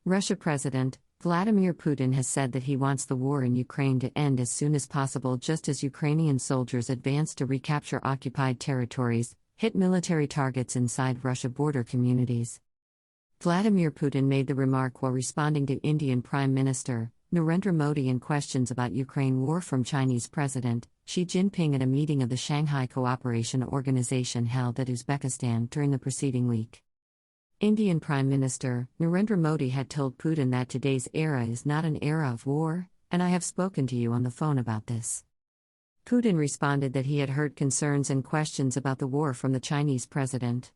Russia President Vladimir Putin has said that he wants the war in Ukraine to end as soon as possible, just as Ukrainian soldiers advance to recapture occupied territories, hit military targets inside Russia border communities. Vladimir Putin made the remark while responding to Indian Prime Minister Narendra Modi and questions about Ukraine war from Chinese President Xi Jinping at a meeting of the Shanghai Cooperation Organization held at Uzbekistan during the preceding week. Indian Prime Minister Narendra Modi had told Putin that today's era is not an era of war, and I have spoken to you on the phone about this. Putin responded that he had heard concerns and questions about the war from the Chinese president,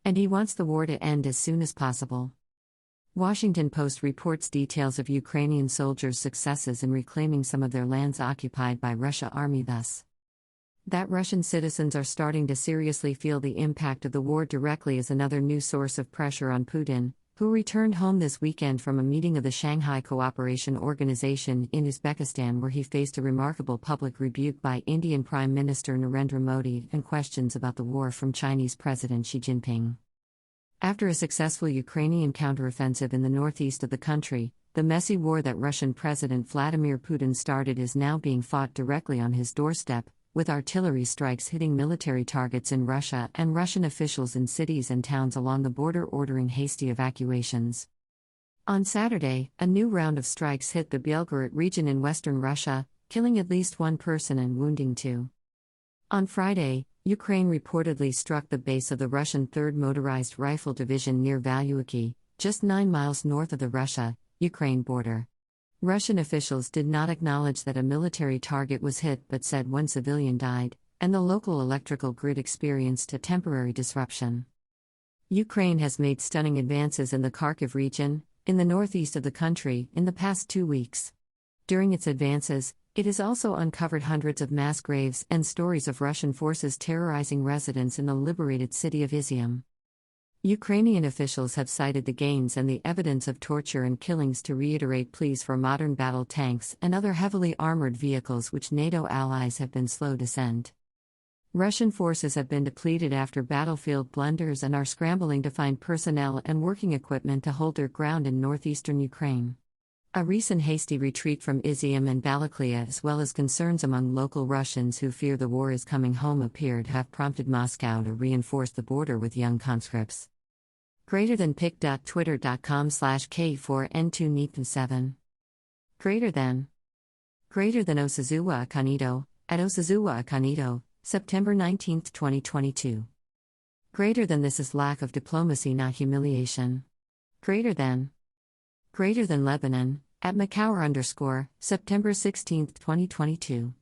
and he wants the war to end as soon as possible. Washington Post reports details of Ukrainian soldiers' successes in reclaiming some of their lands occupied by Russian army, thus that Russian citizens are starting to seriously feel the impact of the war directly is another new source of pressure on Putin, who returned home this weekend from a meeting of the Shanghai Cooperation Organization in Uzbekistan, where he faced a remarkable public rebuke by Indian Prime Minister Narendra Modi and questions about the war from Chinese President Xi Jinping. After a successful Ukrainian counteroffensive in the northeast of the country, the messy war that Russian President Vladimir Putin started is now being fought directly on his doorstep, with artillery strikes hitting military targets in Russia and Russian officials in cities and towns along the border ordering hasty evacuations. On Saturday, a new round of strikes hit the Belgorod region in western Russia, killing at least one person and wounding two. On Friday, Ukraine reportedly struck the base of the Russian 3rd Motorized Rifle Division near Valyuki, just 9 miles north of the Russia-Ukraine border. Russian officials did not acknowledge that a military target was hit but said one civilian died, and the local electrical grid experienced a temporary disruption. Ukraine has made stunning advances in the Kharkiv region, in the northeast of the country, in the past 2 weeks. During its advances, it has also uncovered hundreds of mass graves and stories of Russian forces terrorizing residents in the liberated city of Izium. Ukrainian officials have cited the gains and the evidence of torture and killings to reiterate pleas for modern battle tanks and other heavily armored vehicles which NATO allies have been slow to send. Russian forces have been depleted after battlefield blunders and are scrambling to find personnel and working equipment to hold their ground in northeastern Ukraine. A recent hasty retreat from Izium and Balaklia, as well as concerns among local Russians who fear the war is coming home, appear to have prompted Moscow to reinforce the border with young conscripts. Greater than pic.twitter.com/K4N2NEP7. Greater than Osazuwa Akanido, at Osazuwa Akanido, September 19, 2022. Greater than this is lack of diplomacy, not humiliation. Greater than Lebanon, at Macaur_, September 16, 2022.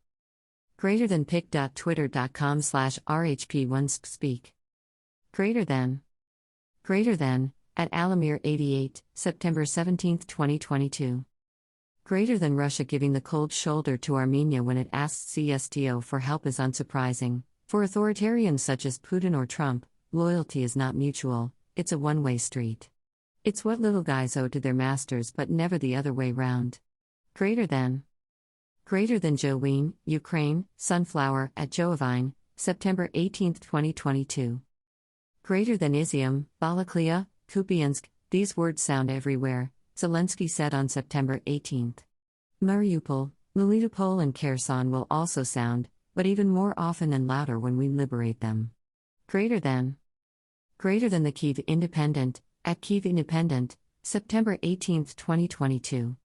Greater than pic.twitter.com/RHP1speak. Greater than, at Alamir88, September 17, 2022. Greater than Russia giving the cold shoulder to Armenia when it asks CSTO for help is unsurprising. For authoritarians such as Putin or Trump, loyalty is not mutual, it's a one-way street. It's what little guys owe to their masters but never the other way round. Greater than Jowine, Ukraine, Sunflower, at Joavine, September 18, 2022. Greater than Izium, Balaklia, Kupiansk, these words sound everywhere, Zelensky said on September 18. Mariupol, Melitopol and Kherson will also sound, but even more often and louder when we liberate them. Greater than the Kyiv Independent, at Kyiv Independent, September 18, 2022.